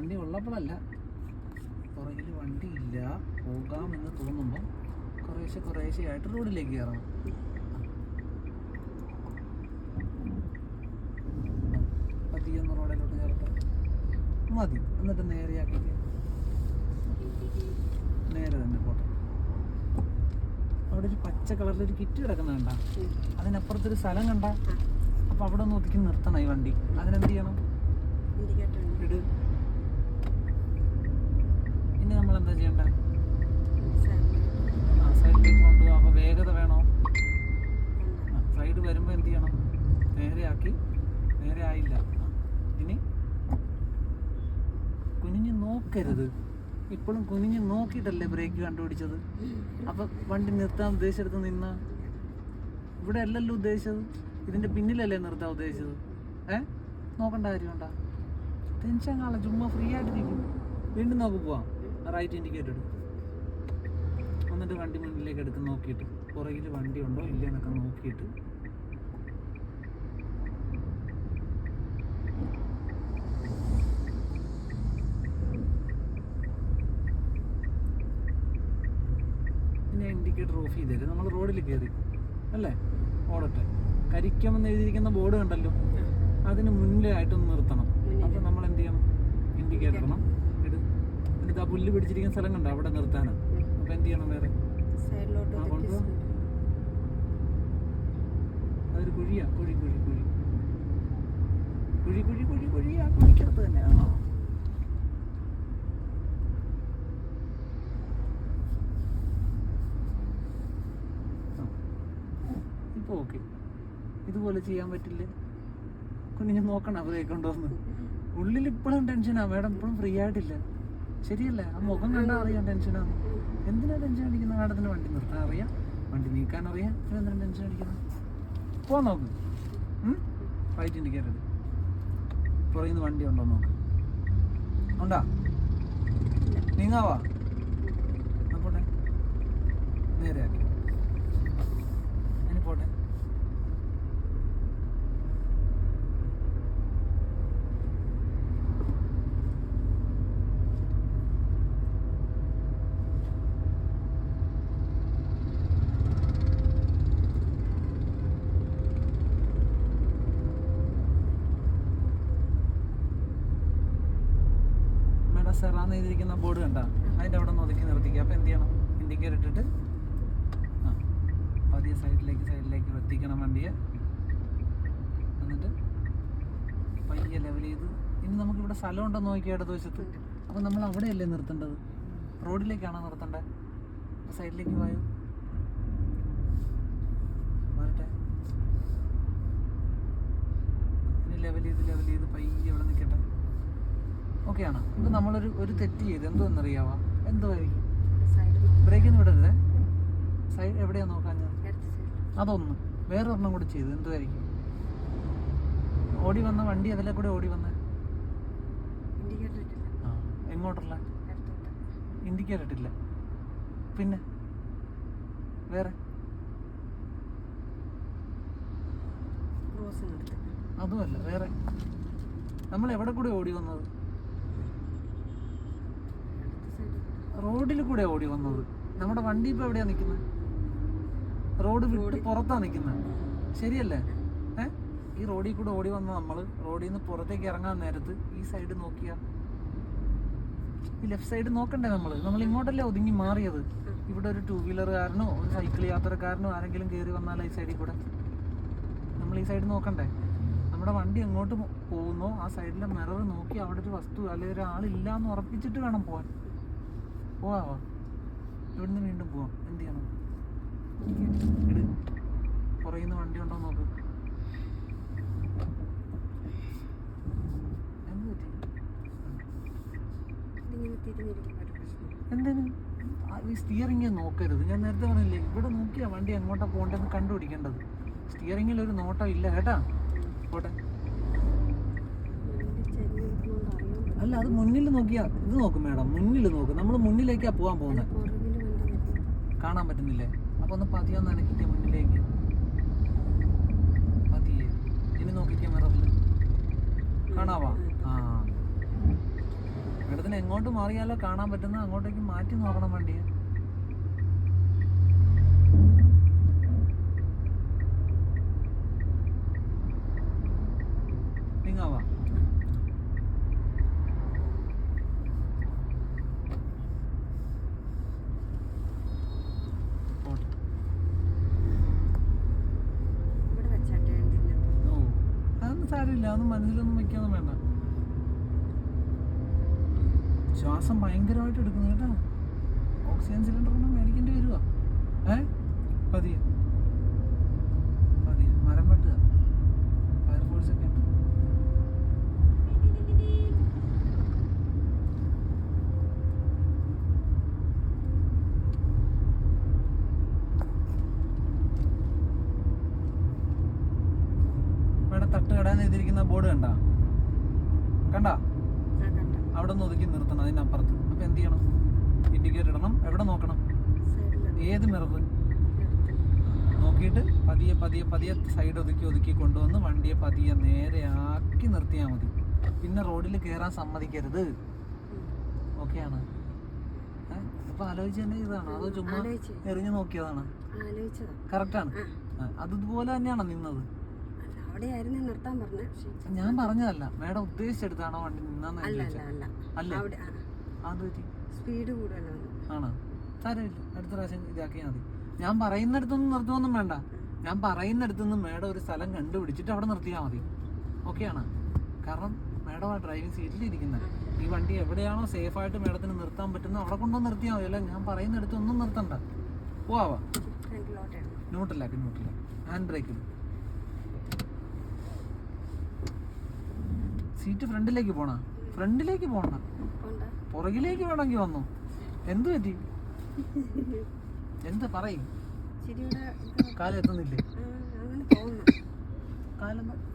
വണ്ടി ഉള്ളപ്പോഴല്ല, പുറകിൽ വണ്ടി ഇല്ല, പോകാമെന്ന് തോന്നുമ്പോൾ കുറേശ്ശെ ആയിട്ട് റോഡിലേക്ക് കയറണം. പതിയൊന്ന് റോഡിലോട്ട് കയറട്ടെ മതി. എന്നിട്ട് നേരെയാക്കിയിട്ട് നേരെ തന്നെ പോട്ടെ. അവിടെ ഒരു പച്ച കളറിലൊരു കിറ്റ് കിടക്കുന്ന കണ്ട, അതിനപ്പുറത്തൊരു സ്ഥലം കണ്ട, അപ്പൊ അവിടെ ഒന്ന് ഒതുക്കി നിർത്തണം ഈ വണ്ടി. അതിനെന്ത് ചെയ്യണം? ഇട്. ഇനി നമ്മൾ എന്താ ചെയ്യണ്ട? സൈഡിലേക്ക് കൊണ്ടുപോകാം. അപ്പൊ വേഗത വേണോ? സൈഡ് വരുമ്പോ എന്ത് ചെയ്യണം? നേരെയാക്കി. നേരെ ആയില്ല. ഇനി കുനിഞ്ഞ് നോക്കരുത്. ഇപ്പോഴും കുനിഞ്ഞ് നോക്കിയിട്ടല്ലേ ബ്രേക്ക് കണ്ടുപിടിച്ചത്. അപ്പൊ വണ്ടി നിർത്താൻ ഉദ്ദേശിച്ചെടുത്ത് നിന്ന ഇവിടെ അല്ലല്ലോ ഉദ്ദേശിച്ചത്, ഇതിന്റെ പിന്നിലല്ലേ നിർത്താൻ ഉദ്ദേശിച്ചത്. നോക്കേണ്ട കാര്യമുണ്ടാ? ടെൻഷൻ കാണാം, ചുമ്മാ ഫ്രീ ആയിട്ടിരിക്കും. വീണ്ടും നോക്കി പോവാം. റൈറ്റ് ഇൻഡിക്കേറ്റർ ഇടും. എന്നിട്ട് വണ്ടി മുന്നിലേക്ക് എടുത്ത് നോക്കിയിട്ട് പുറകിൽ വണ്ടി ഉണ്ടോ ഇല്ല എന്നൊക്കെ നോക്കിയിട്ട് പിന്നെ ഇൻഡിക്കേറ്റർ ഓഫ് ചെയ്തേര്. നമ്മൾ റോഡിൽ കയറി അല്ലേ, ഓടട്ടെ. കരിക്കമെന്ന് എഴുതിയിരിക്കുന്ന ബോർഡ് കണ്ടല്ലോ, അതിന് മുന്നിലായിട്ടൊന്ന് നിർത്തണം. അപ്പം നമ്മൾ എന്ത് ചെയ്യണം? ഇൻഡിക്കേറ്റർ ഇടണം. എന്നിട്ട് ആ പുല്ല് പിടിച്ചിരിക്കുന്ന സ്ഥലം കണ്ടോ, അവിടെ നിർത്താനാണ്. അപ്പം എന്ത് ചെയ്യണം? വേറെ കൊണ്ടുപോകാം. അതൊരു കുഴിയാ, കുഴി ആ കുഴിക്കകത്ത് തന്നെ. ഇപ്പൊ ഓക്കെ. ഇതുപോലെ ചെയ്യാൻ പറ്റില്ലേ? കുഞ്ഞിനെ നോക്കണം ബ്രേക്ക് ഉണ്ടോന്ന്. ഉള്ളിൽ ഇപ്പോഴും ടെൻഷനാ മേഡം, ഇപ്പോഴും ഫ്രീ ആയിട്ടില്ല. ശരിയല്ലേ? ആ മുഖം കണ്ടാൽ അറിയാം ടെൻഷനാണ്. എന്തിനാ ടെൻഷൻ അടിക്കുന്ന? മേഡത്തിന് വണ്ടി നിർത്താൻ അറിയാം, വണ്ടി നീക്കാൻ അറിയാം, എന്തിനാ ടെൻഷൻ അടിക്കുന്നത്? പോവാൻ നോക്ക്. റൈറ്റ് ഇൻഡിക്കേറ്റർ ഇട്. പുറകിൽ നിന്ന് വണ്ടി ഉണ്ടോ നോക്ക്. ഉണ്ടാ? നീങ്ങാവാ? പോട്ടെ, നേരെയാക്കി. ഇനി പോട്ടെ. സെറാന്ന് എഴുതിയിരിക്കുന്ന ബോർഡ് കണ്ട, അതിൻ്റെ അവിടെ നിന്ന് ഒതുക്കി നിർത്തിക്കുക. അപ്പോൾ എന്ത് ചെയ്യണം? ഇൻഡിക്കേറ്റർ ഇട്ടിട്ട് പതിയെ സൈഡിലേക്ക് എത്തിക്കണം വണ്ടിയെ. എന്നിട്ട് പയ്യെ ലെവൽ ചെയ്ത്. ഇനി നമുക്കിവിടെ സ്ഥലം ഉണ്ടോ നോക്കിയാൽ ഇടത് വശത്ത്. അപ്പം നമ്മൾ അവിടെയല്ലേ നിർത്തേണ്ടത്, റോഡിലേക്കാണോ നിർത്തേണ്ടത്? അപ്പോൾ സൈഡിലേക്ക് പോയോ, വരട്ടെ. ഇനി ലെവൽ ചെയ്ത് പയ്യെ അവിടെ നിൽക്കട്ടെ. ഓക്കെ ആണോ? ഇപ്പം നമ്മളൊരു തെറ്റ് ചെയ്ത് എന്തോന്നറിയാവാ? എന്തുമായിരിക്കും? ബ്രേക്കൊന്നും വിടരുതേ. സൈഡ് എവിടെയാ നോക്കാൻ ഞാൻ? അതൊന്ന് വേറൊരെണ്ണം കൂടി ചെയ്ത് എന്തുമായിരിക്കും? ഓടി വന്ന വണ്ടി അതിലെ കൂടെ ഓടി വന്നേ. എങ്ങോട്ടുള്ള? ഇൻഡിക്കേറ്റർ ഇട്ടില്ല. പിന്നെ വേറെ അതുമല്ല, വേറെ നമ്മൾ എവിടെ കൂടെ ഓടി വന്നത്? റോഡിൽ കൂടെ ഓടി വന്നത്. നമ്മുടെ വണ്ടി ഇപ്പൊ എവിടെയാ നിൽക്കുന്നത്? റോഡ് വിട്ട് പുറത്താ നിൽക്കുന്നത്. ശരിയല്ലേ? ഈ റോഡിൽ കൂടെ ഓടി വന്ന നമ്മൾ റോഡിൽ നിന്ന് പുറത്തേക്ക് ഇറങ്ങാൻ നേരത്ത് ഈ സൈഡ് നോക്കിയാ, ഈ ലെഫ്റ്റ് സൈഡ് നോക്കണ്ടേ? നമ്മൾ ഇങ്ങോട്ടല്ലേ ഒതുങ്ങി മാറിയത്. ഇവിടെ ഒരു 2 വീലറുകാരനോ ഒരു സൈക്കിൾ യാത്രക്കാരനോ ആരെങ്കിലും കയറി വന്നാൽ ഈ സൈഡിൽ കൂടെ നമ്മൾ ഈ സൈഡ് നോക്കണ്ടേ? നമ്മുടെ വണ്ടി എങ്ങോട്ട് പോകുന്നോ ആ സൈഡിലെ മിറർ നോക്കി അവിടെ ഒരു വസ്തു അല്ലെങ്കിൽ ഒരാളില്ല എന്ന് ഉറപ്പിച്ചിട്ട് വേണം പോവാൻ. പോവാ, ഇവിടുന്ന് വീണ്ടും പോവാം. എന്ത് ചെയ്യണം? ഇട്. പുറകിൽ നിന്ന് വണ്ടി ഉണ്ടോ നോക്ക്. എന്തിനു ഈ സ്റ്റിയറിംഗ് നോക്കരുത്? ഞാൻ നേരത്തെ പറഞ്ഞില്ലേ, ഇവിടെ നോക്കിയാ വണ്ടി എങ്ങോട്ടാ പോകേണ്ടതെന്ന് കണ്ടുപിടിക്കേണ്ടത്. സ്റ്റിയറിംഗിൽ ഒരു നോട്ടം ഇല്ല കേട്ടാ. പോട്ടെ. അല്ല, അത് മുന്നിൽ നോക്കിയാ. ഇത് നോക്കും മേഡം, മുന്നിൽ നോക്കും. നമ്മൾ മുന്നിലേക്കാ പോകാൻ പോകുന്നത്. കാണാൻ പറ്റുന്നില്ലേ? അപ്പൊ ഒന്ന് പതിയെ നനക്കിക്കുക മുന്നിലേക്ക്. പതിയെ ഇനി നോക്കിക്കുക മിററിൽ. കാണാവാ? മാഡത്തിന് എങ്ങോട്ട് മാറിയാലോ കാണാൻ പറ്റുന്ന അങ്ങോട്ടേക്ക് മാറ്റി നോക്കണം വണ്ടിയെ. നീങ്ങാവാ. സാരമില്ല, അതൊന്നും മനസ്സിലൊന്നും വെക്കൊന്നും വേണ്ട. ശ്വാസം ഭയങ്കരമായിട്ട് എടുക്കുന്നു കേട്ടോ. ഓക്സിജൻ സിലിണ്ടർ ഒന്നും മേടിക്കേണ്ടി വരുക. പതിയെ പതിയെ മരം വെട്ടുക. ഫയർഫോഴ്സ് ഒക്കെ ഉണ്ട്. തട്ട് കടാൻ എഴുതിയിരിക്കുന്ന ബോർഡ് കണ്ടാ അവിടെ നിന്ന് ഒതുക്കി നിർത്തണം, അതിനപ്പുറത്ത്. അപ്പൊ എന്ത് ചെയ്യണം? ഇൻഡിക്കേറ്റർ ഇടണം. എവിടെ നോക്കണം? ഏത് മിറർ നോക്കിയിട്ട് പതിയെ പതിയെ പതിയെ സൈഡ് ഒതുക്കി കൊണ്ടുവന്ന് വണ്ടിയെ പതിയെ നേരെ ആക്കി നിർത്തിയാൽ മതി. പിന്നെ റോഡിൽ കയറാൻ സമ്മതിക്കരുത്. ഓക്കെയാണ്? ഇപ്പൊ ആലോചിച്ച് തന്നെ ഇതാണോ അതോ ചുമ്മാ എറിഞ്ഞു നോക്കിയതാണ്? കറക്റ്റാണ്. അതുപോലെ തന്നെയാണോ നിന്നത്? ഞാൻ പറഞ്ഞതല്ല, മേഡം ഉദ്ദേശിച്ചെടുത്താണോ വണ്ടി നിന്നാന്ന്? സ്പീഡ് കൂടുതലാണ്. ആണോ? സാരമില്ല, അടുത്ത പ്രാവശ്യം ഇതാക്കിയാൽ മതി. ഞാൻ പറയുന്നിടത്തൊന്നും നിർത്തുമൊന്നും വേണ്ട. ഞാൻ പറയുന്നിടത്തുനിന്ന് മേഡം ഒരു സ്ഥലം കണ്ടുപിടിച്ചിട്ട് അവിടെ നിർത്തിയാൽ മതി. ഓക്കെയാണ്? കാരണം മേഡം ആ ഡ്രൈവിംഗ് സീറ്റിൽ ഇരിക്കുന്നത്. ഈ വണ്ടി എവിടെയാണോ സേഫായിട്ട് മേഡത്തിന് നിർത്താൻ പറ്റുന്നത് അവിടെ കൊണ്ടുവന്ന് നിർത്തിയാൽ മതി. അല്ല ഞാൻ പറയുന്നിടത്തൊന്നും നിർത്തണ്ട. പോവാ. ന്യൂട്രലാക്കി ഹാൻഡ് ബ്രേക്കിൽ. സീറ്റ് ഫ്രണ്ടിലേക്ക് പോണ? ഫ്രണ്ടിലേക്ക് പോണ്ട, പുറകിലേക്ക് വേണമെങ്കിൽ വന്നു. എന്ത് പറ്റി? എന്താ പറയും? കാലം എത്തുന്നില്ലേ?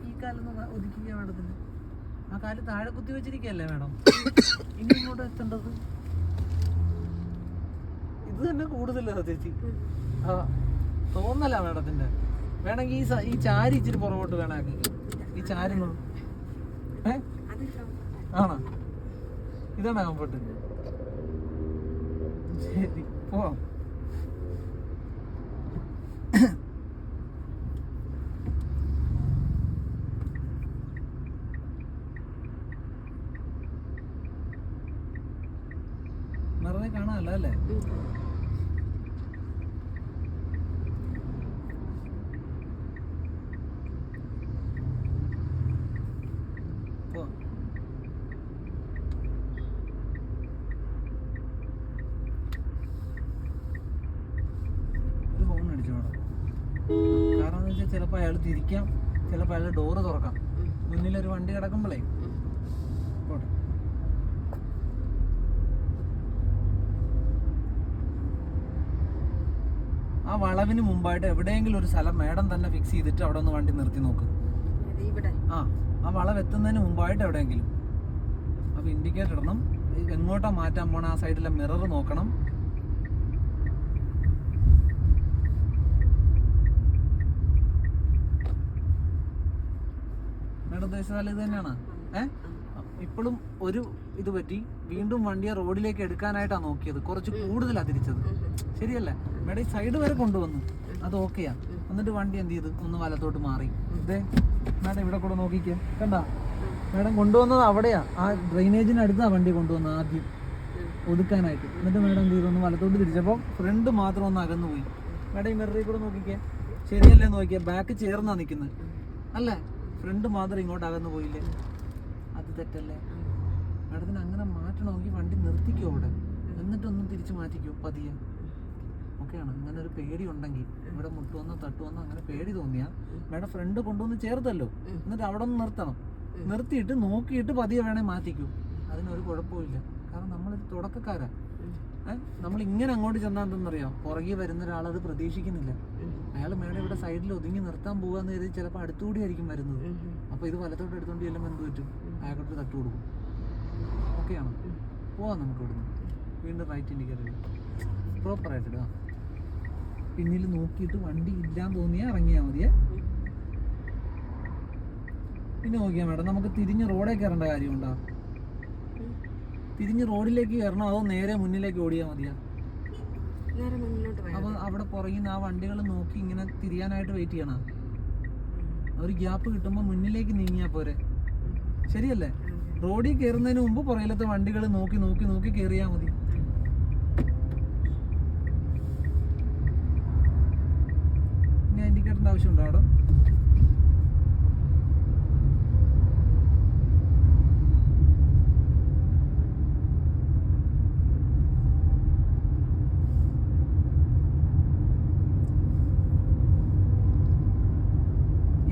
ഈ കാലൊന്ന് ഒതുക്കിയ മേഡത്തിന്. ആ കാല് താഴെ കുത്തി വെച്ചിരിക്കല്ലേ മേഡം? ഇനി ഇങ്ങോട്ട് എത്തേണ്ടത് ഇത് തന്നെ കൂടുതലോ ചേച്ചി? തോന്നല മേഡത്തിന്റെ. വേണമെങ്കിൽ ഈ ചാരി ഇച്ചിരി പുറകോട്ട് വേണമെങ്കിൽ ഈ ചാരുന്നു. ആണോ? ഇതാണ് കംഫർട്ട്. ശരി, പോവാം. നിറയെ കാണാമല്ലോ അല്ലേ? കാരണം എന്ന് വെച്ചാൽ ചിലപ്പോൾ അയാൾ തിരിക്കാം, ചിലപ്പോൾ അയാൾ ഡോറ് തുറക്കാം. മുന്നിലൊരു വണ്ടി കിടക്കുമ്പോഴേ പോട്ടെ. ആ വളവിന് മുമ്പായിട്ട് എവിടെയെങ്കിലും ഒരു സ്ഥലം മേഡം തന്നെ ഫിക്സ് ചെയ്തിട്ട് അവിടെ ഒന്ന് വണ്ടി നിർത്തി നോക്ക്. ആ വളവ് എത്തുന്നതിന് മുമ്പായിട്ട് എവിടെയെങ്കിലും. അപ്പോൾ ഇൻഡിക്കേറ്റർ ഇടണം. എങ്ങോട്ടാ മാറ്റാൻ പോണ ആ സൈഡിലെ മിറർ നോക്കണം. ഉദ്ദേശിച്ചാൽ ഇത് തന്നെയാണ്. ഇപ്പോഴും ഒരു ഇത് പറ്റി വീണ്ടും വണ്ടിയെ റോഡിലേക്ക് എടുക്കാനായിട്ടാണ് നോക്കിയത്. കുറച്ച് കൂടുതലാണ് തിരിച്ചത്. ശരിയല്ലേ? മേഡം ഈ സൈഡ് വരെ കൊണ്ടുവന്നു, അത് ഓക്കെയാ. എന്നിട്ട് വണ്ടി എന്ത് ചെയ്ത് ഒന്ന് വലത്തോട്ട് മാറി. ഇതേ മേഡം ഇവിടെ കൂടെ നോക്കിക്കേ, കണ്ടാ? മേഡം കൊണ്ടുവന്നത് അവിടെയാ, ആ ഡ്രെയിനേജിന് അടുത്താ വണ്ടി കൊണ്ടുവന്നത് ആദ്യം ഒതുക്കാനായിട്ട്. എന്നിട്ട് മേഡം എന്ത് ചെയ്തു? ഒന്ന് വലത്തോട്ട് തിരിച്ചപ്പോൾ ഫ്രണ്ട് മാത്രം ഒന്ന് അകന്നു പോയി. മേഡം ഈ മിററിൽ കൂടെ നോക്കിക്കേ, ശരിയല്ലേ? നോക്കിയാ ബാക്ക് ചേർന്നാ നിൽക്കുന്നത് അല്ലേ? ഫ്രണ്ട് മാത്രം ഇങ്ങോട്ട് അകന്നു പോയില്ലേ? അത് തെറ്റല്ലേ? മേഡത്തിന് അങ്ങനെ മാറ്റണമെങ്കിൽ വണ്ടി നിർത്തിക്കോ അവിടെ, എന്നിട്ടൊന്നും തിരിച്ച് മാറ്റിക്കോ പതിയെ. ഓക്കെയാണ്? അങ്ങനെ ഒരു പേടി ഉണ്ടെങ്കിൽ, ഇവിടെ മുട്ടുവന്നോ തട്ടുവന്നോ അങ്ങനെ പേടി തോന്നിയാൽ മേഡം ഫ്രണ്ട് കൊണ്ടുവന്ന് ചേർത്തല്ലോ, എന്നിട്ട് അവിടെ ഒന്ന് നിർത്തണം. നിർത്തിയിട്ട് നോക്കിയിട്ട് പതിയെ വേണേ മാറ്റിക്കൂ. അതിനൊരു കുഴപ്പമില്ല. കാരണം നമ്മളൊരു തുടക്കക്കാരാ. നമ്മൾ ഇങ്ങനെ അങ്ങോട്ട് ചെന്നാൽ എന്തെന്നറിയാം, പുറകെ വരുന്ന ഒരാളത് പ്രതീക്ഷിക്കുന്നില്ല. അയാൾ മേഡം ഇവിടെ സൈഡിൽ ഒതുങ്ങി നിർത്താൻ പോകാന്ന് കരുതി ചിലപ്പോൾ അടുത്തുകൂടി ആയിരിക്കും വരുന്നത്. അപ്പോൾ ഇത് വലത്തോട്ട് എടുത്തോണ്ട് ചെല്ലുമ്പോൾ എന്ത് പറ്റും? അയാൾക്കോട്ട് തട്ട് കൊടുക്കും. ഓക്കെയാണ്? പോവാം നമുക്ക് ഇവിടുന്ന്. വീണ്ടും റൈറ്റ് ഇൻഡിക്കേറ്റർ പ്രോപ്പറായിട്ട് ഇടുക. പിന്നിൽ നോക്കിയിട്ട് വണ്ടി ഇല്ലാന്ന് തോന്നിയാൽ ഇറങ്ങിയാൽ മതിയേ. പിന്നെ നോക്കിയാൽ മേഡം നമുക്ക് തിരിഞ്ഞ് റോഡേ കയറേണ്ട കാര്യമുണ്ടോ? തിരിഞ്ഞ് റോഡിലേക്ക് കയറണോ അതോ നേരെ മുന്നിലേക്ക് ഓടിയാൽ മതിയാ? നേരെ മുന്നോട്ട് പോയാൽ അപ്പോൾ അവിടെ പുറകിൽ നിന്ന് ആ വണ്ടികൾ നോക്കി ഇങ്ങനെ തിരിയാനായിട്ട് വെയിറ്റ് ചെയ്യണം. ഒരു ഗ്യാപ്പ് കിട്ടുമ്പോൾ മുന്നിലേക്ക് നീങ്ങിയാൽ പോരെ, ശരിയല്ലേ? റോഡിൽ കയറുന്നതിന് മുമ്പ് പുറകിലത്തെ വണ്ടികൾ നോക്കി നോക്കി നോക്കി കയറിയാൽ മതി. ഇനി ഇൻഡിക്കേറ്ററിൻ്റെ ആവശ്യമുണ്ടോ അവിടെ?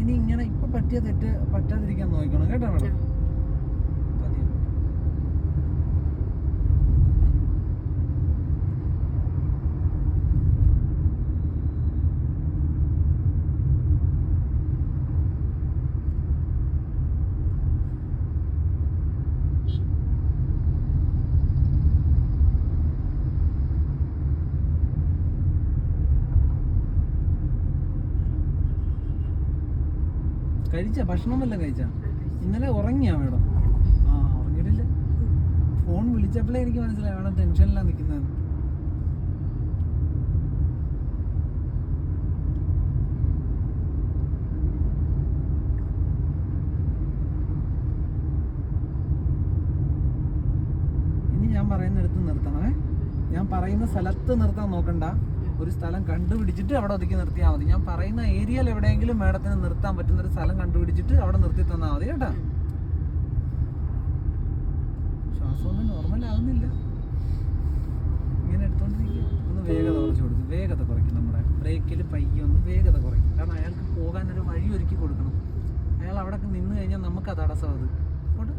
ഇനി ഇങ്ങനെ ഇപ്പൊ പറ്റിയ തെറ്റ് പറ്റാതിരിക്കാൻ നോക്കണം കേട്ടോ മേഡം. പതിയെ. കഴിച്ച ഭക്ഷണം വല്ലതും കഴിച്ചാ? ഇന്നലെ ഉറങ്ങിയാ മേഡം? ആ, ഉറങ്ങിയിട്ടില്ല. ഫോൺ വിളിച്ചപ്പോഴേ എനിക്ക് മനസ്സിലായി മേഡം ടെൻഷനിലാണ് നിൽക്കുന്നത്. ഇനി ഞാൻ പറയുന്നിടത്ത് നിർത്തണേ. ഞാൻ പറയുന്ന സ്ഥലത്ത് നിർത്താൻ നോക്കണ്ട. ഒരു സ്ഥലം കണ്ടുപിടിച്ചിട്ട് അവിടെ ഒതുക്കി നിർത്തിയാൽ മതി. ഞാൻ പറയുന്ന ഏരിയയിൽ എവിടെയെങ്കിലും മേഡത്തിന് നിർത്താൻ പറ്റുന്ന ഒരു സ്ഥലം കണ്ടുപിടിച്ചിട്ട് അവിടെ നിർത്തി തന്നാൽ മതി കേട്ടോ. ശ്വാസമൊന്നും നോർമൽ ആകുന്നില്ല. ഇങ്ങനെ എടുത്തോണ്ടിരിക്കുക. ഒന്ന് വേഗത കുറച്ച് കൊടുക്കും. വേഗത കുറയ്ക്കും. നമ്മുടെ ബ്രേക്കിൽ പയ്യെ ഒന്ന് വേഗത കുറയ്ക്കും. കാരണം അയാൾക്ക് പോകാനൊരു വഴി ഒരുക്കി കൊടുക്കണം. അയാൾ അവിടെ നിന്ന് കഴിഞ്ഞാൽ നമുക്ക് ആ തടസ്സം അത് പോട്ടെ.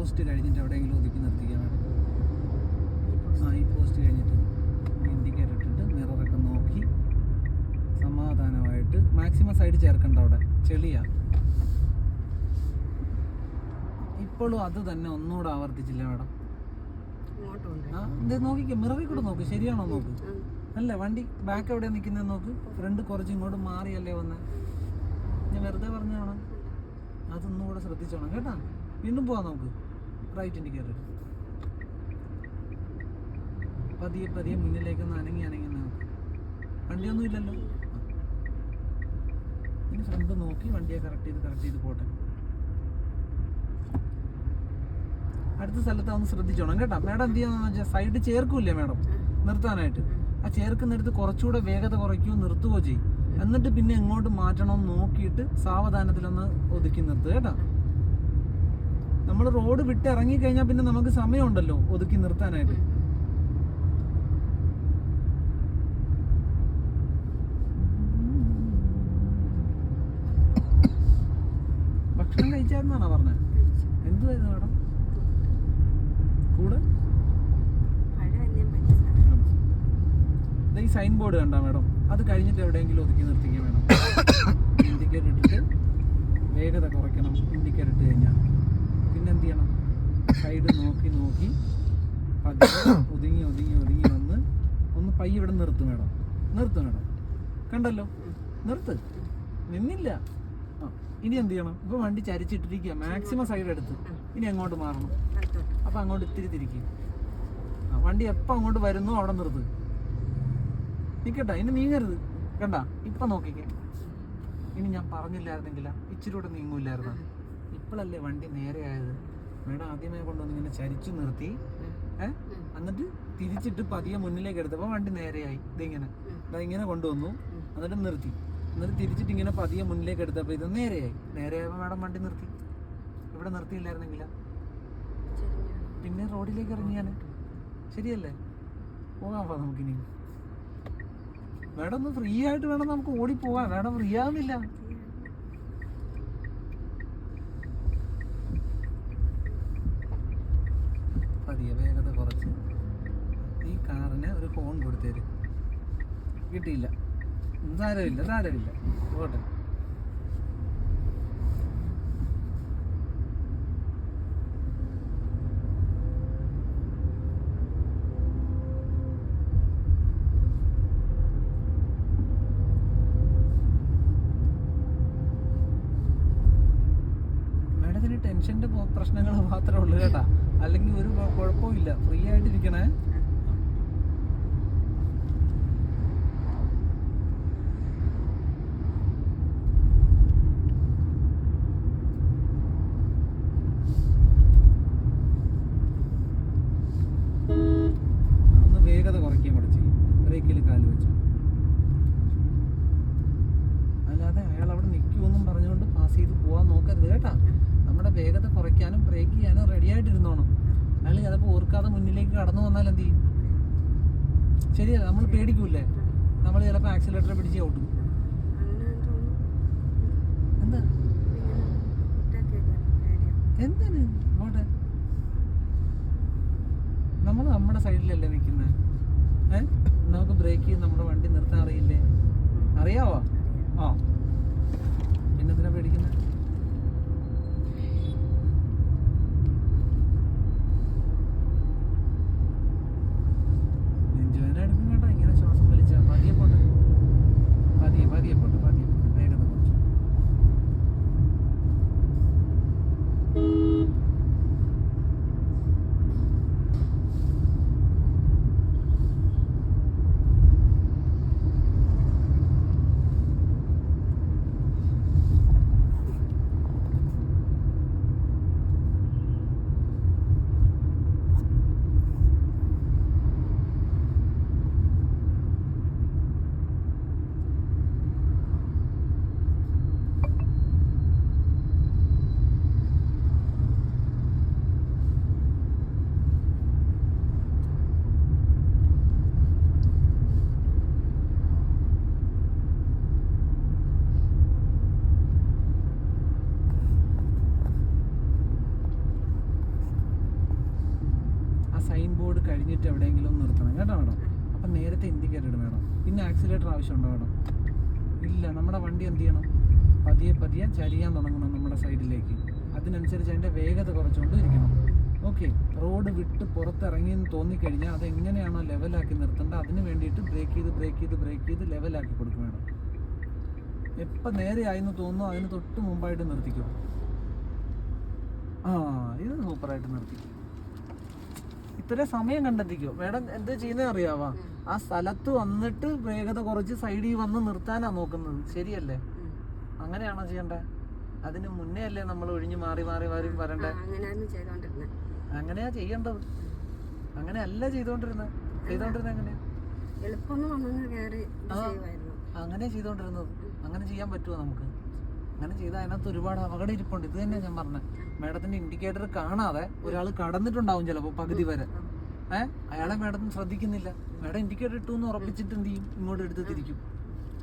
പോസ്റ്റ് കഴിഞ്ഞിട്ട് എവിടെയെങ്കിലും ഒതുക്കി നിർത്തിക്കാൻ വേണം. ഈ പോസ്റ്റ് കഴിഞ്ഞിട്ട് ഇൻഡിക്കേറ്റർ ഇട്ടിട്ട് മിററൊക്കെ നോക്കി സമാധാനമായിട്ട് മാക്സിമം സൈഡ് ചേർക്കണ്ട. അവിടെ ചെളിയാ. ഇപ്പോഴും അത് തന്നെ ഒന്നുകൂടെ ആവർത്തിച്ചില്ല മേഡം. ഇത് നോക്കിക്കേ, മിററിൽ കൂടെ നോക്ക്. ശരിയാണോ നോക്ക്. അല്ല, വണ്ടി ബാക്ക് എവിടെയാണ് നിൽക്കുന്നത് നോക്ക്. ഫ്രണ്ട് കുറച്ച് ഇങ്ങോട്ട് മാറിയല്ലേ വന്ന്. ഞാൻ വെറുതെ പറഞ്ഞാണ്. അതൊന്നും കൂടെ ശ്രദ്ധിച്ചോണം കേട്ടാ. വീണ്ടും പോവാം നമുക്ക്. റൈറ്റ് ഇൻഡിക്കേറ്റർ പതിയെ പതിയെ മുന്നിലേക്ക് ഒന്ന് അനങ്ങി നമുക്ക്. വണ്ടിയൊന്നും ഇല്ലല്ലോ. ഇനി ഫ്രണ്ട് നോക്കി വണ്ടിയെ കറക്റ്റ് ചെയ്ത് പോട്ടെ. അടുത്ത സ്ഥലത്ത് ഒന്ന് ശ്രദ്ധിച്ചോണം കേട്ടോ. മേഡം എന്ത് ചെയ്യാന്ന് വെച്ചാൽ സൈഡ് ചേർക്കൂല്ലേ മേഡം നിർത്താനായിട്ട്? ആ ചേർക്കുന്നിടത്ത് കുറച്ചുകൂടെ വേഗത കുറയ്ക്കുകയോ നിർത്തുകയോ ചെയ്യും. എന്നിട്ട് പിന്നെ എങ്ങോട്ട് മാറ്റണം നോക്കിയിട്ട് സാവധാനത്തിലൊന്ന് ഒതുക്കി നിർത്തുക കേട്ടോ. നമ്മൾ റോഡ് വിട്ട് ഇറങ്ങിക്കഴിഞ്ഞാൽ പിന്നെ നമുക്ക് സമയമുണ്ടല്ലോ ഒതുക്കി നിർത്താനായിട്ട്. ഭക്ഷണം കഴിച്ചായിരുന്നാണോ പറഞ്ഞത്? എന്തുവായിരുന്നു മേഡം കൂടെ? ഈ സൈൻ ബോർഡ് കണ്ടാ മേഡം? അത് കഴിഞ്ഞിട്ട് എവിടെയെങ്കിലും ഒതുക്കി നിർത്തിക്കുക മേഡം. ഇൻഡിക്കേറ്റർ ഇട്ടിട്ട് വേഗത കുറയ്ക്കണം. ഇൻഡിക്കേറ്റർ ഇട്ട് കഴിഞ്ഞാൽ പിന്നെ എന്ത് ചെയ്യണം? സൈഡ് നോക്കി ഒതുങ്ങി വന്ന് ഒന്ന് പയ്യെ ഇവിടെ നിർത്തും മേഡം. കണ്ടല്ലോ, നിർത്ത്. നിന്നില്ല. ഇനി എന്ത് ചെയ്യണം? ഇപ്പൊ വണ്ടി ചരിച്ചിട്ടിരിക്കുക. മാക്സിമം സൈഡ് എടുത്ത് ഇനി അങ്ങോട്ട് മാറണം. അപ്പൊ അങ്ങോട്ട് ഇത്തിരി തിരിക്കുക. വണ്ടി എപ്പോൾ അങ്ങോട്ട് വരുന്നു അവിടെ നിർത്ത്. നിൽക്കട്ടെ, ഇനി നീങ്ങരുത്. കണ്ട, ഇപ്പൊ നോക്കിക്കേ. ഇനി ഞാൻ പറഞ്ഞില്ലായിരുന്നെങ്കിൽ ഇച്ചിരി കൂടെ നീങ്ങൂല്ലായിരുന്നു. ഇപ്പോഴല്ലേ വണ്ടി നേരെ ആയത്. മേഡം ആദ്യമേ കൊണ്ടുവന്ന് ഇങ്ങനെ ചരിച്ചു നിർത്തി, എന്നിട്ട് തിരിച്ചിട്ട് പതിയെ മുന്നിലേക്ക് എടുത്തപ്പോൾ വണ്ടി നേരെയായി. ഇതിങ്ങനെ കൊണ്ടുവന്നു, എന്നിട്ട് നിർത്തി. എന്നിട്ട് തിരിച്ചിട്ട് ഇങ്ങനെ പതിയെ മുന്നിലേക്ക് എടുത്തപ്പോൾ ഇത് നേരെയായി. നേരെയായപ്പോൾ മാഡം വണ്ടി നിർത്തി. ഇവിടെ നിർത്തിയില്ലായിരുന്നെങ്കില പിന്നെ റോഡിലേക്ക് ഇറങ്ങിയാണ്. ശരിയല്ലേ? പോകാം നമുക്കിനി. മാഡം ഒന്ന് ഫ്രീ ആയിട്ട് വേണം നമുക്ക് ഓടിപ്പോവാൻ. മാഡം ഫ്രീ ആവുന്നില്ല. പതിയെ വേഗത കുറച്ച് ഈ കാറിന് ഒരു ഹോൺ കൊടുത്തേര്. കിട്ടിയില്ല, സാരമില്ല പോട്ടെ. മാഡത്തിന് ടെൻഷൻ്റെ പ്രശ്നങ്ങൾ മാത്രമേ ഉള്ളൂ കേട്ടാ, അല്ലെങ്കിൽ ഒരു കുഴപ്പവും ഇല്ല. ഫ്രീ ആയിട്ടിരിക്കണേ. ഒന്ന് വേഗത കുറയ്ക്കുകയും കൂടെ ചെയ്യും. ബ്രേക്കിൽ കാല് വെച്ചു. അല്ലാതെ അയാൾ അവിടെ നിൽക്കുമെന്നും പറഞ്ഞുകൊണ്ട് പാസ് ചെയ്ത് പോകാൻ നോക്കരുത് കേട്ടാ. നമ്മുടെ വേഗത കുറയ്ക്കാനും ബ്രേക്ക് ചെയ്യാനും റെഡി ആയിട്ടിരുന്നോണം. അയാൾ ചിലപ്പോൾ ഓർക്കാതെ മുന്നിലേക്ക് കടന്നു വന്നാൽ എന്ത് ചെയ്യും? ശരിയല്ല, നമ്മൾ പേടിക്കൂലേ? നമ്മൾ ചിലപ്പോൾ ആക്സിലേറ്റർ പിടിച്ച് ഔട്ടും. എന്താ എന്തിന് പോട്ടെ, നമ്മൾ നമ്മുടെ സൈഡിലല്ലേ നിൽക്കുന്നത്. നമുക്ക് ബ്രേക്ക് ചെയ്ത് നമ്മുടെ വണ്ടി നിർത്താൻ അറിയില്ലേ? അറിയാവോ? ആ, പിന്നെന്തിനാ പേടിക്കുന്നത്? നെഞ്ചുവേദന എടുക്കും കേട്ടോ ഇങ്ങനെ ശ്വാസം വലിച്ചാൽ. പതിയെ പോട്ടെ വേഗത കുറച്ചു. സൈൻ ബോർഡ് കഴിഞ്ഞിട്ട് എവിടെയെങ്കിലും നിർത്തണം കേട്ടോ മേഡം. അപ്പം നേരത്തെ ഇൻഡിക്കേറ്റർ ഇടും മേഡം. പിന്നെ ആക്സിലേറ്റർ ആവശ്യമുണ്ടോ മേഡം? ഇല്ല. നമ്മുടെ വണ്ടി എന്ത് ചെയ്യണം? പതിയെ ചരിയാൻ തുടങ്ങണം നമ്മുടെ സൈഡിലേക്ക്. അതിനനുസരിച്ച് അതിൻ്റെ വേഗത കുറച്ചുകൊണ്ട് ഇരിക്കണം. ഓക്കെ. റോഡ് വിട്ട് പുറത്തിറങ്ങിയെന്ന് തോന്നിക്കഴിഞ്ഞാൽ അതെങ്ങനെയാണോ ലെവലാക്കി നിർത്തേണ്ടത് അതിന് വേണ്ടിയിട്ട് ബ്രേക്ക് ചെയ്ത് ലെവലാക്കി കൊടുക്കും മേഡം. എപ്പോൾ നേരെ ആയെന്ന് തോന്നുന്നു അതിന് തൊട്ട് മുമ്പായിട്ട് നിർത്തിക്കും. ഇത് സൂപ്പറായിട്ട് നിർത്തിക്കും. ഇത്ര സമയം കണ്ടെത്തിക്കോ മേഡം. എന്താ ചെയ്യുന്നത് അറിയാവാ? ആ സ്ഥലത്ത് വന്നിട്ട് വേഗത കുറച്ച് സൈഡിൽ വന്ന് നിർത്താനാ നോക്കുന്നത്. ശരിയല്ലേ? അങ്ങനെയാണോ ചെയ്യണ്ടേ? അതിന് മുന്നേ അല്ലേ നമ്മൾ ഒഴിഞ്ഞു മാറി വരണ്ടേ? അങ്ങനെയാ ചെയ്യേണ്ടത്. അങ്ങനെയല്ല ചെയ്തോണ്ടിരുന്നത് എങ്ങനെയാ? അങ്ങനെ ചെയ്തോണ്ടിരുന്നത്. അങ്ങനെ ചെയ്യാൻ പറ്റുമോ നമുക്ക്? അങ്ങനെ ചെയ്താൽ അതിനകത്ത് ഒരുപാട് അപകടം ഇരിപ്പുണ്ട്. ഇത് തന്നെ ഞാൻ പറഞ്ഞത്. മേഡത്തിന്റെ ഇൻഡിക്കേറ്റർ കാണാതെ ഒരാൾ കടന്നിട്ടുണ്ടാവും ചിലപ്പോൾ പകുതി വരെ. അയാളെ മേഡം ശ്രദ്ധിക്കുന്നില്ല. മേഡം ഇൻഡിക്കേറ്റർ ഇട്ടു എന്ന് ഉറപ്പിച്ചിട്ട് എന്ത് ചെയ്യും? ഇങ്ങോട്ട് എടുത്ത് തിരിക്കും.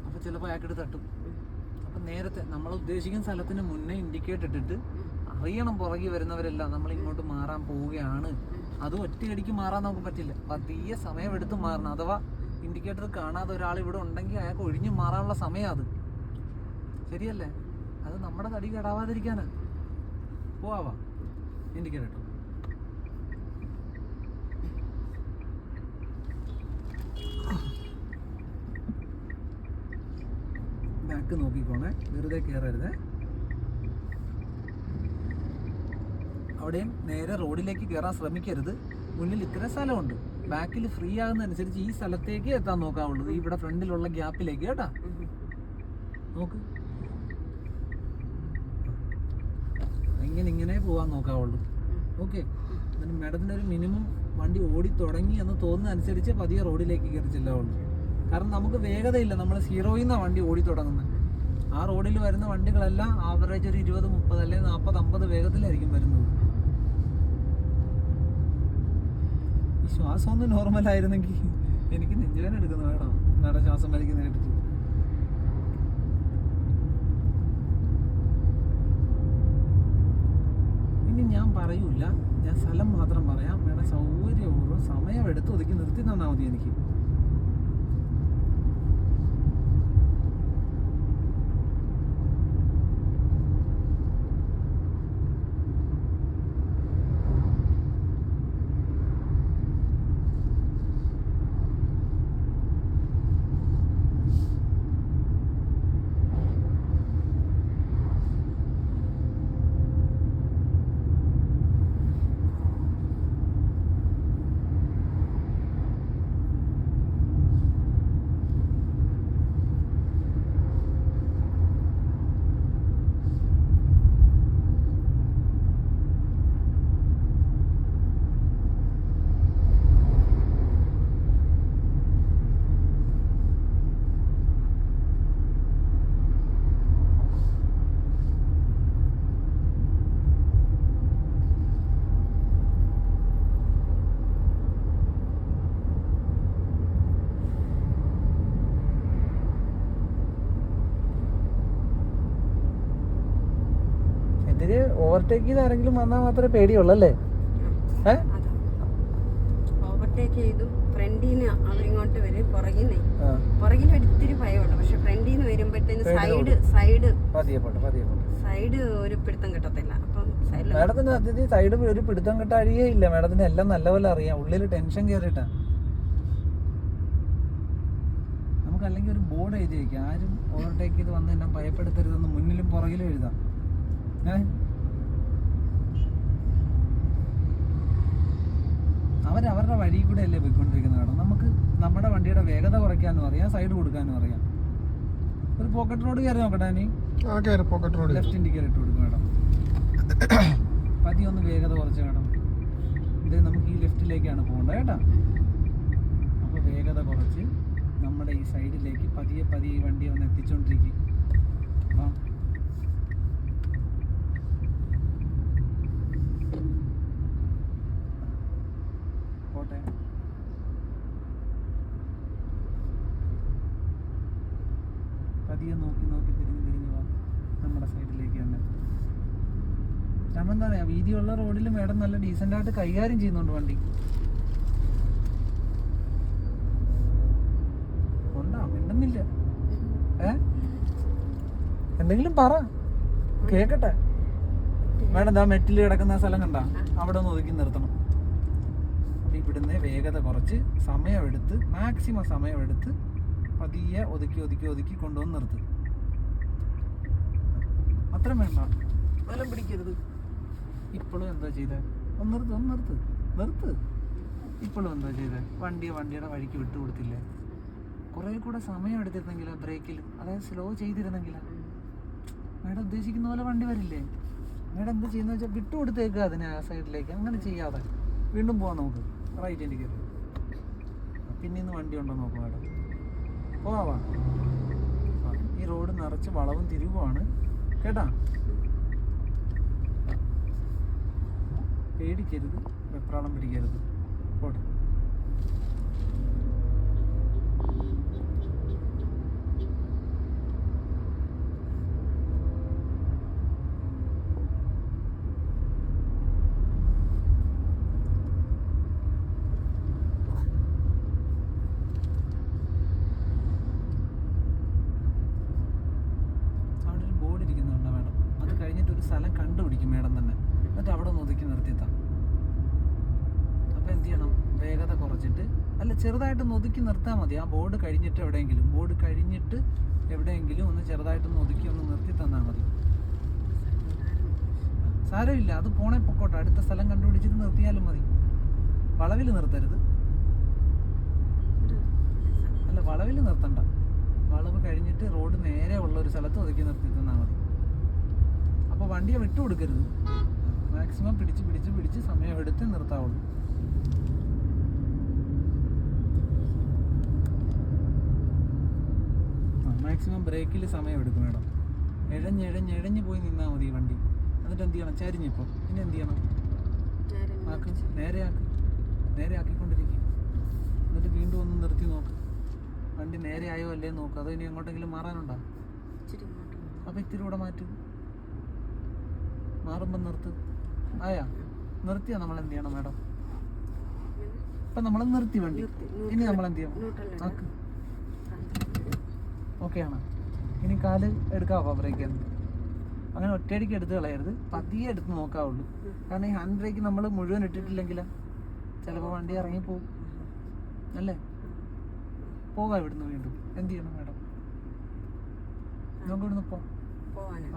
അപ്പോൾ ചിലപ്പോൾ അയാൾക്കെടുത്ത് തട്ടും. അപ്പം നേരത്തെ നമ്മൾ ഉദ്ദേശിക്കുന്ന സ്ഥലത്തിന് മുന്നേ ഇൻഡിക്കേറ്റർ ഇട്ടിട്ട് അറിയണം പുറകെ വരുന്നവരെല്ലാം നമ്മൾ ഇങ്ങോട്ട് മാറാൻ പോവുകയാണ്. അതും ഒറ്റയടിക്ക് മാറാൻ നമുക്ക് പറ്റില്ല. പതിയെ സമയമെടുത്ത് മാറണം. അഥവാ ഇൻഡിക്കേറ്റർ കാണാതെ ഒരാൾ ഇവിടെ ഉണ്ടെങ്കിൽ അയാൾക്ക് ഒഴിഞ്ഞു മാറാനുള്ള സമയം അത്. ശരിയല്ലേ? അത് നമ്മുടെ തടി കേടാവാതിരിക്കാനാ. പോവാ ഇൻഡിക്കേറ്റർ ഇട്ടു. ബാക്ക് നോക്കിക്കോണേ, വെറുതെ കയറരുതേ. അവിടെയും നേരെ റോഡിലേക്ക് കയറാൻ ശ്രമിക്കരുത്. മുന്നിൽ ഇത്ര സ്ഥലമുണ്ട്. ബാക്കിൽ ഫ്രീ ആകുന്നതനുസരിച്ച് ഈ സ്ഥലത്തേക്ക് എത്താൻ നോക്കാവുള്ളൂ. ഇവിടെ ഫ്രണ്ടിലുള്ള ഗ്യാപ്പിലേക്ക് കേട്ടാ. നോക്ക്, ഇങ്ങനെ പോകാൻ നോക്കാവുള്ളൂ. ഓക്കെ. മാഡത്തിൻ്റെ ഒരു മിനിമം വണ്ടി ഓടി തുടങ്ങി എന്ന് തോന്നുന്ന അനുസരിച്ച് പതിയെ റോഡിലേക്ക് കയറി ചെല്ലാവുള്ളൂ. കാരണം നമുക്ക് വേഗതയില്ല. നമ്മൾ സീറോയിൽ നിന്നാണ് വണ്ടി ഓടി തുടങ്ങുന്നത്. ആ റോഡിൽ വരുന്ന വണ്ടികളെല്ലാം ആവറേജ് ഒരു 20, 30 അല്ലെങ്കിൽ 40, 50 വേഗത്തിലായിരിക്കും വരുന്നത്. ഈ ശ്വാസം ഒന്ന് നോർമലായിരുന്നെങ്കിൽ എനിക്ക് നെഞ്ചുവേദന എടുക്കുന്നു വേണം നട ശ്വാസം വലിക്കുന്ന കേട്ടിട്ട്. ഇനി ഞാൻ പറയൂല, ഞാൻ സ്ഥലം മാത്രം പറയാം. വേണം സൗകര്യപൂർവ്വം സമയം എടുത്ത് ഒതുക്കി നിർത്തി തന്നാൽ മതി എനിക്ക്. എതിര് ഓവർടേക്ക് ചെയ്ത് ആരെങ്കിലും വന്നാൽ മാത്രമേ പേടിയുള്ളല്ലേ? ഓവർടേക്ക് ചെയ്തു ഫ്രണ്ടിന്ന് അവരിങ്ങോട്ട് വരും, പുറകിൽ ഒരിത്തിരി ഭയമുണ്ട്. പക്ഷെ ഫ്രണ്ടിന്ന് വരുമ്പോഴത്തേന് സൈഡ് ഒരു പിടുത്തം കിട്ടത്തില്ല. അപ്പം മാഡത്തിന് സത്യത്തിൽ സൈഡ് ഒരു പിടുത്തം കിട്ടാഴിയേ ഇല്ല. മാഡത്തിന് എല്ലാം നല്ലപോലെ അറിയാം. ഉള്ളിൽ ടെൻഷൻ കയറിയിട്ടാ. നമുക്ക് അല്ലെങ്കിൽ ഒരു ബോർഡ് എഴുതി വയ്ക്കാം, ആരും ഓവർടേക്ക് ചെയ്ത് വന്ന് എന്നെ ഭയപ്പെടുത്തരുതെന്ന് മുന്നിലും പുറകിലും എഴുതാം. അവരവരുടെ വഴി കൂടെ അല്ലേ പോയിക്കൊണ്ടിരിക്കുന്നത്. കാരണം നമുക്ക് നമ്മുടെ വണ്ടിയുടെ വേഗത കുറയ്ക്കാനും അറിയാം, സൈഡ് കൊടുക്കാനും അറിയാം. ഒരു പോക്കറ്റ് റോഡ് കയറി നോക്കട്ടെ. ലെഫ്റ്റ് ഇൻഡിക്കേറ്റർ ഇട്ട് കൊടുക്കും മേഡം. പതിയൊന്ന് വേഗത കുറച്ച് മേഡം. ഇത് നമുക്ക് ഈ ലെഫ്റ്റിലേക്കാണ് പോകേണ്ടത് കേട്ടോ. അപ്പോൾ വേഗത കുറച്ച് നമ്മുടെ ഈ സൈഡിലേക്ക് പതിയെ ഈ വണ്ടി ഒന്ന് എത്തിച്ചുകൊണ്ടിരിക്കും. പോട്ടെ. പതിയെ നോക്കി തിരിഞ്ഞ് പോവാം നമ്മുടെ സൈഡിലേക്ക് തന്നെ. കാരണം എന്താ പറയാ, വീതിയുള്ള റോഡിൽ മേഡം നല്ല ഡീസൻ്റ് ആയിട്ട് കൈകാര്യം ചെയ്യുന്നുണ്ട് വണ്ടി. കൊണ്ടാ മിണ്ടുന്നില്ല. എന്തെങ്കിലും പറ, കേക്കട്ടെ. മേഡം ദാ മെറ്റിൽ കിടക്കുന്ന സ്ഥലം കണ്ട, അവിടെ ഒന്ന് ഒതുക്കി നിർത്തണം. ഇവിടുന്ന് വേഗത കുറച്ച് സമയമെടുത്ത്, മാക്സിമം സമയമെടുത്ത് പതിയെ ഒതുക്കി കൊണ്ടുവന്ന് നിർത്ത്. അത്രയും വേണ്ട, ബലം പിടിക്കരുത്. ഇപ്പോഴും എന്താ ചെയ്തേ? ഒന്ന് നിർത്ത്. ഇപ്പോഴും എന്താ ചെയ്തേ? വണ്ടിയുടെ വഴിക്ക് വിട്ടു കൊടുത്തില്ലേ? കുറേ കൂടെ സമയം എടുത്തിരുന്നെങ്കിലോ ബ്രേക്കിൽ, അതായത് സ്ലോ ചെയ്തിരുന്നെങ്കിലോ മേഡം ഉദ്ദേശിക്കുന്ന പോലെ വണ്ടി വരില്ലേ? മേഡം എന്താ ചെയ്യുന്നത് വെച്ചാൽ വിട്ടു കൊടുത്തേക്കുക അതിനെ ആ സൈഡിലേക്ക്. അങ്ങനെ ചെയ്യാതെ വീണ്ടും പോവാം നമുക്ക്. Right indicator. പിന്നെ ഇന്ന് വണ്ടി ഉണ്ടോ നോക്കാം മേഡം. പോവാ. ഈ റോഡ് നിറച്ച് വളവും തിരിവുമാണ് കേട്ടാ. പേടിക്കരുത്, വെപ്രാളം പിടിക്കരുത്. പോട്ടെ. സ്ഥലം കണ്ടുപിടിക്കും മേഡം തന്നെ, എന്നിട്ട് അവിടെ ഒന്ന് ഒതുക്കി നിർത്തിത്താം. അപ്പോൾ എന്ത് ചെയ്യണം? വേഗത കുറച്ചിട്ട്, അല്ല ചെറുതായിട്ടൊന്ന് ഒതുക്കി നിർത്താൽ മതി. ആ ബോർഡ് കഴിഞ്ഞിട്ട് എവിടെയെങ്കിലും ഒന്ന് ചെറുതായിട്ടൊന്ന് ഒതുക്കി ഒന്ന് നിർത്തി തന്നാൽ മതി. സാരമില്ല, അത് പോണേ പൊക്കോട്ടെ. അടുത്ത സ്ഥലം കണ്ടുപിടിച്ചിട്ട് നിർത്തിയാലും മതി. വളവിൽ നിർത്തരുത്. അല്ല, വളവിൽ നിർത്തണ്ട. വളവ് കഴിഞ്ഞിട്ട് റോഡ് നേരെ ഉള്ള ഒരു സ്ഥലത്ത് ഒതുക്കി നിർത്തി തന്നാൽ മതി. അപ്പോൾ വണ്ടിയെ വിട്ടു കൊടുക്കരുത്. മാക്സിമം പിടിച്ച് സമയമെടുത്ത് നിർത്താവുള്ളൂ. മാക്സിമം ബ്രേക്കിൽ സമയം എടുക്കും മേഡം. ഇഴഞ്ഞ് പോയി നിന്നാൽ മതി ഈ വണ്ടി. എന്നിട്ട് എന്ത് ചെയ്യണം? ചരിഞ്ഞിപ്പോൾ ഇനി എന്ത് ചെയ്യണം? ആക്ക്, നേരെ ആക്കിക്കൊണ്ടിരിക്കും. എന്നിട്ട് വീണ്ടും ഒന്ന് നിർത്തി നോക്ക്. വണ്ടി നേരെ ആയോ അല്ലേ നോക്ക്. അതോ ഇനി എങ്ങോട്ടെങ്കിലും മാറാനുണ്ടോ? അപ്പം ഇത്തിരി കൂടെ മാറ്റും. മാറുമ്പം നിർത്ത്. ആയാ നിർത്തിയാ നമ്മൾ എന്ത് ചെയ്യണം മാഡം? ഇപ്പം നമ്മൾ നിർത്തി വണ്ടി. ഇനി നമ്മൾ എന്ത് ചെയ്യണം? ആക്ക്. ഓക്കെ ആണോ? ഇനി കാല് എടുക്കാവോ ബ്രേക്ക്? അങ്ങനെ ഒറ്റയടിക്ക് എടുത്ത് കളയരുത്, പതിയെ എടുത്ത് നോക്കാവുള്ളൂ. കാരണം ഈ ഹാൻഡ് ബ്രേക്ക് നമ്മൾ മുഴുവൻ ഇട്ടിട്ടില്ലെങ്കിൽ ചിലപ്പോൾ വണ്ടി ഇറങ്ങിപ്പോവും അല്ലേ? പോകാം ഇവിടുന്ന് വീണ്ടും. എന്ത് ചെയ്യണം മാഡം? നമുക്ക് ഇവിടുന്ന്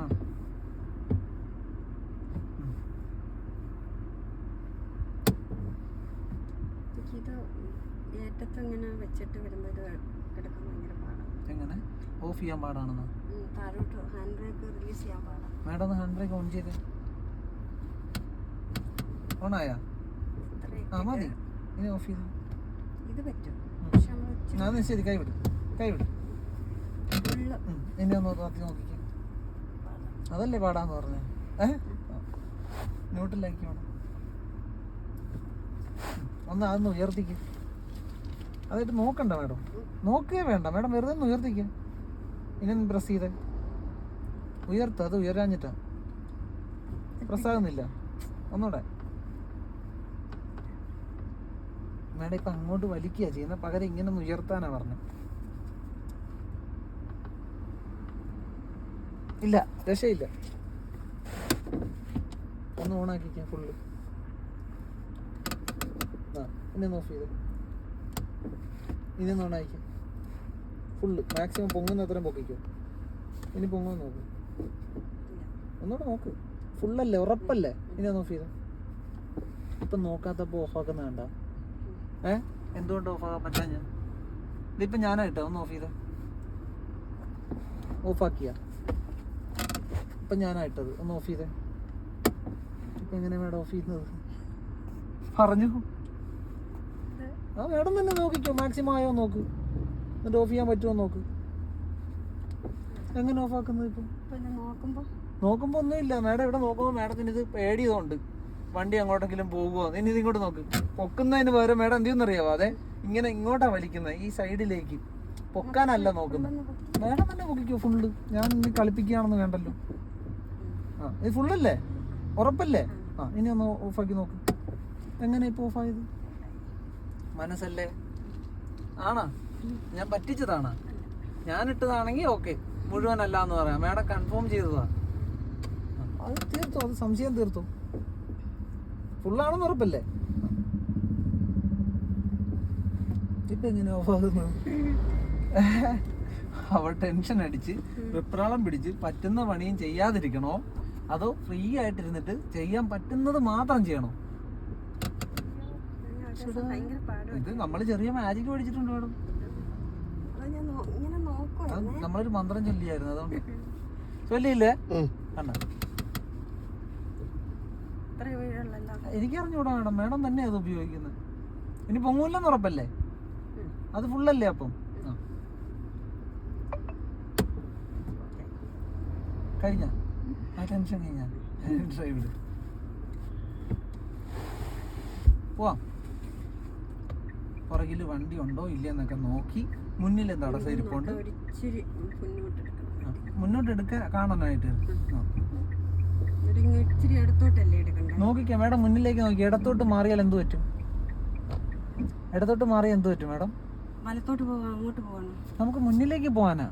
ആ എങ്ങനെ ഓഫ് ചെയ്യാൻ പാടാണെന്നോ? മാഡം ഒന്ന് ഹാൻഡ് ബ്രേക്ക് ഓൺ ചെയ്തേ. ഓണായാ? ആ മതി. ഇനി ഓഫ് ചെയ്തു. ശരി, കൈവിട്. ഇനി ഒന്ന് നോക്കി നോക്കിക്കേ. അതല്ലേ പാടാന്ന് പറഞ്ഞേ? ന്യൂട്രലാക്കി വേണം. ഒന്ന് അതൊന്ന് ഉയർത്തിക്ക്. അതായിട്ട് നോക്കണ്ട മാഡം, നോക്കേ വേണ്ട മാഡം, വെറുതെ ഒന്ന് ഉയർത്തിക്കുക. ഇനി ഒന്ന് പ്രസ് ചെയ്തേ. ഉയർത്ത, അത് ഉയരാഞ്ഞിട്ടാ പ്രസ്സാകുന്നില്ല. ഒന്നൂടെ മാഡം. ഇപ്പം അങ്ങോട്ട് വലിക്കുക ചെയ്യുന്ന, പകരം ഇങ്ങനെ ഒന്ന് ഉയർത്താനാ പറഞ്ഞത്. ഇല്ല, രക്ഷയില്ല. ഒന്ന് ഓണാക്കിക്കാം ഫുള്ള്. ആ ഇനി ഒന്ന് ഓഫ് ചെയ്ത്. ഇനി ഒന്ന് ഓണാക്കിക്കാം ഫുള്ള്. മാക്സിമം പൊങ്ങുന്ന അത്രയും പൊക്കിക്കോ. ഇനി പൊങ്ങുമെന്ന് നോക്ക്. ഒന്നുകൂടെ നോക്ക്. ഫുള്ളല്ലേ? ഉറപ്പല്ലേ? ഇനി ഒന്ന് ഓഫ് ചെയ്ത. ഇപ്പം നോക്കാത്തപ്പോൾ ഓഫാക്കുന്ന വേണ്ട. എന്തുകൊണ്ട് ഓഫാക്കാൻ പറ്റാ? ഞാൻ ഇതിപ്പം ഞാനായിട്ടോ. ഒന്ന് ഓഫ് ചെയ്ത. ഓഫാക്കിയ ഇപ്പം ഞാനായിട്ടത്. ഒന്ന് ഓഫ് ചെയ്തേ. ഇപ്പം എങ്ങനെ മാഡം ഓഫ് ചെയ്യുന്നത്? പറഞ്ഞു. ആ മാഡം തന്നെ നോക്കിക്കോ. മാക്സിമം ആയോ നോക്ക്. എന്നിട്ട് ഓഫ് ചെയ്യാൻ പറ്റുമോ നോക്ക്. എങ്ങനെ ഓഫാക്കുന്നത്? ഇപ്പം നോക്കുമ്പോൾ ഒന്നുമില്ല മാഡം. ഇവിടെ നോക്കുമ്പോൾ മാഡത്തിന് ഇത് പേടിയതുകൊണ്ട് വണ്ടി അങ്ങോട്ടെങ്കിലും പോകുമോ. ഇനി ഇത് ഇങ്ങോട്ട് നോക്ക്. പൊക്കുന്നതിന് പകരം മാഡം എന്ത് ചെയ്യുന്നറിയാവോ? അതെ ഇങ്ങനെ ഇങ്ങോട്ടാ വലിക്കുന്നത്, ഈ സൈഡിലേക്ക്. പൊക്കാനല്ല നോക്കുന്നത്. മാഡം തന്നെ പൊക്കിക്കോ ഫുള്ള്. ഞാൻ ഇനി കളിപ്പിക്കുകയാണെന്ന് വേണ്ടല്ലോ. ആ ഇത് ഫുള്ളല്ലേ? ഉറപ്പല്ലേ? ആ ഇനി ഒന്ന് ഓഫാക്കി നോക്ക്. എങ്ങനെ ഇപ്പോൾ ഓഫായത്? മനസ്സല്ലേ? ആണോ? ഞാൻ പറ്റിച്ചതാണോ? ഞാനിട്ടതാണെങ്കിൽ ഓക്കെ, മുഴുവനല്ല എന്ന് പറയാം. മാഡം കൺഫേം ചെയ്തതാ. അത് തീർത്തോ? അത് സംശയം തീർത്തോ? ഫുള്ളാണെന്ന് ഉറപ്പല്ലേ? ഇപ്പൊ എങ്ങനെ ഓഫാകുന്നു? അവൾ ടെൻഷൻ അടിച്ച് വെപ്രാളം പിടിച്ച് പറ്റുന്ന പണിയും ചെയ്യാതിരിക്കണോ, അതോ ഫ്രീ ആയിട്ടിരുന്നിട്ട് ചെയ്യാൻ പറ്റുന്നത് മാത്രം ചെയ്യണോ? ഇത് നമ്മൾ ചെറിയ മാജിക് പഠിച്ചിട്ടുണ്ട് മാഡം. നമ്മളൊരു മന്ത്രം ചൊല്ലിയായിരുന്നു, അതുകൊണ്ട് ചൊല്ലിയില്ലേ? കണ്ട എനിക്കറിഞ്ഞൂടാ മാഡം. മാഡം തന്നെ അത് ഉപയോഗിക്കുന്നത്. ഇനി പൊങ്ങൂല്ലെന്ന് ഉറപ്പല്ലേ? അത് ഫുള്ളല്ലേ അപ്പം? കഴിഞ്ഞ ആ ടെൻഷൻ കഴിഞ്ഞ ഡ്രൈവില് പോവാം. പുറകിൽ വണ്ടി ഉണ്ടോ ഇല്ലെന്നൊക്കെ നോക്കി മുന്നിൽ തടസ്സം ഇരിപ്പുണ്ട്. മുന്നോട്ട് എടുക്കാൻ കാണാനായിട്ട് നോക്കിക്കാം മാഡം. മുന്നിലേക്ക് നോക്കി. ഇടത്തോട്ട് മാറിയാൽ എന്ത് പറ്റും? ഇടത്തോട്ട് മാറിയാൽ എന്ത് പറ്റും മാഡം? വലത്തോട്ട് പോകാം, അങ്ങോട്ട് പോകണം. നമുക്ക് മുന്നിലേക്ക് പോകാനാ.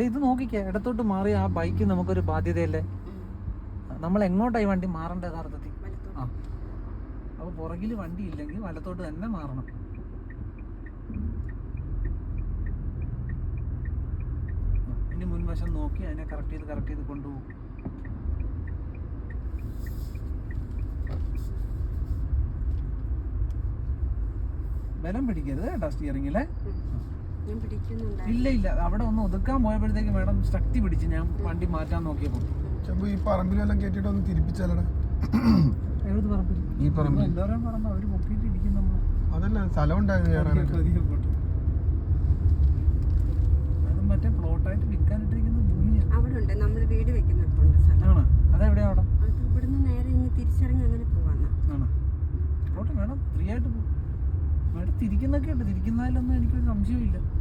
ഇത് നോക്കിക്കേ. ഇടത്തോട്ട് മാറിയ ആ ബൈക്ക് നമുക്കൊരു ബാധ്യതയല്ലേ? നമ്മൾ എങ്ങോട്ടായി വണ്ടി മാറേണ്ട യഥാർത്ഥത്തിൽ? ആ അപ്പോൾ പുറകിൽ വണ്ടി ഇല്ലെങ്കിൽ വലത്തോട്ട് തന്നെ മാറണം. ഇനി മുൻവശം നോക്കി അതിനെ കറക്റ്റ് ചെയ്ത് കൊണ്ടുപോകും. ബലം പിടിക്കരുത് കേട്ടോ സ്റ്റിയറിംഗിലെ. ഇല്ല അവിടെ ഒന്ന് ഒതുക്കാൻ പോയപ്പോഴത്തേക്ക് മാഡം ശക്തി പിടിച്ച് ഞാൻ വണ്ടി മാറ്റാൻ നോക്കിയപ്പോൾ ഈ പറമ്പിലെല്ലാം കേട്ടിട്ട് ഒന്ന് തിരിപ്പിച്ചാലടാ. ഏത് പറമ്പിൽ? ഈ പറമ്പിൽ എന്തോരം പറമ്പ് അവര് പൊക്കിയിട്ട് ഇരിക്കും. നമ്മൾ അതല്ല സ്ഥലം ഉണ്ടായിരുന്നു. അത് മറ്റേ പ്ലോട്ടായിട്ട് വിൽക്കാനിട്ടിരിക്കുന്ന ഭൂമിയാണ്. അവിടെ ഉണ്ട്, നമ്മൾ വീട് വെക്കുന്നുണ്ട്. ഫ്രീ ആയിട്ട് പോകും. ഇവിടെ തിരിക്കുന്നൊക്കെ ഉണ്ട്, തിരിക്കുന്നതിലൊന്നും എനിക്കൊരു സംശയമില്ല.